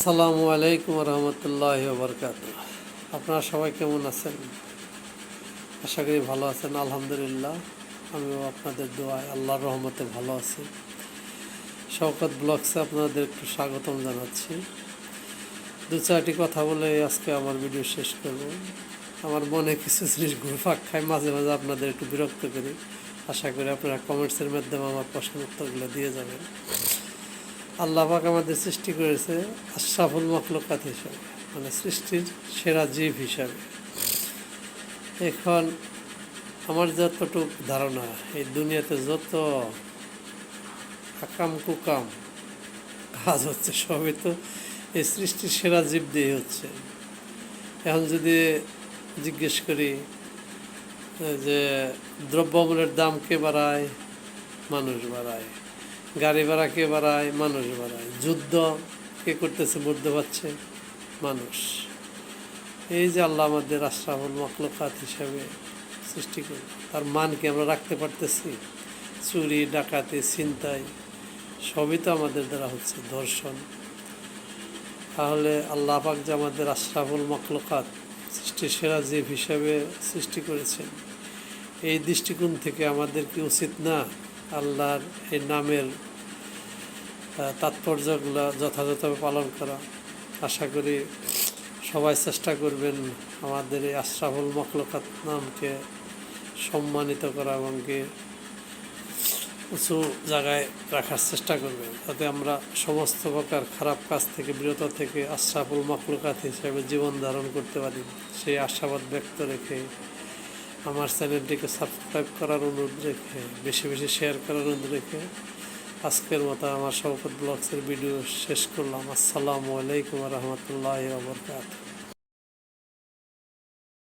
আসসালামু আলাইকুম রহমতুল্লাহি ওয়া বারাকাতুহু। আপনারা সবাই কেমন আছেন? আশা করি ভালো আছেন। আলহামদুলিল্লাহ, আমিও আপনাদের দোয়ায় আল্লাহর রহমতে ভালো আছি। শওকত ব্লগসে আপনাদের একটু স্বাগতম জানাচ্ছি। দু চারটি কথা বলে আজকে আমার ভিডিও শেষ করব। আমার মনে কিছু জিনিস ঘুরপাক খায়, মাঝে মাঝে আপনাদের একটু বিরক্ত করি। আশা করি আপনারা কমেন্টসের মাধ্যমে আমার প্রশ্ন উত্তরগুলো দিয়ে যাবেন। আল্লাহ পাক আমাদের সৃষ্টি করেছে আশরাফুল মখলুকাত হিসাবে, মানে সৃষ্টির সেরা জীব হিসাবে। এখন আমার যতটুক ধারণা, এই দুনিয়াতে যত আকাম কুকাম কাজ হচ্ছে সবই তো এই সৃষ্টির সেরা জীব দিয়ে হচ্ছে। এখন যদি জিজ্ঞেস করি যে দ্রব্যমূল্যের দাম কে বাড়ায়? মানুষ বাড়ায়। গাড়ি ভাড়া কে বাড়ায়? মানুষ বাড়ায়। যুদ্ধ কে করতেছে, মরতে পারছে? মানুষ। এই যে আল্লাহ আমাদের আশরাফুল মখলুকাত হিসাবে সৃষ্টি করে, তার মান কি আমরা রাখতে পারতেছি? চুরি, ডাকাতি, ছিনতাই সবই তো আমাদের দ্বারা হচ্ছে, ধর্ষণ। তাহলে আল্লাহ পাক যে আমাদের আশরাফুল মখলুকাত, সৃষ্টির সেরা জীব হিসাবে সৃষ্টি করেছেন, এই দৃষ্টিকোণ থেকে আমাদের কি উচিত না আল্লাহর এই নামের তাৎপর্যগুলো যথাযথভাবে পালন করা? আশা করি সবাই চেষ্টা করবেন আমাদের এই আশরাফুল মখলুকাত নামকে সম্মানিত করা এবং কি উঁচু জায়গায় রাখার চেষ্টা করবেন, যাতে আমরা সমস্ত প্রকার খারাপ কাজ থেকে বিরত থেকে আশরাফুল মখলুকাত হিসেবে জীবন ধারণ করতে পারি। সেই আশাবাদ ব্যক্ত রেখে আমার চ্যানেলটিকে সাবস্ক্রাইব করার অনুরোধ রেখে, বেশি বেশি শেয়ার করার অনুরোধ রেখে আজকের মতো আমার শওকত ব্লগসের ভিডিও শেষ করলাম। আসসালামু আলাইকুম রহমতুল্লাহি ওয়া বারাকাতুহু।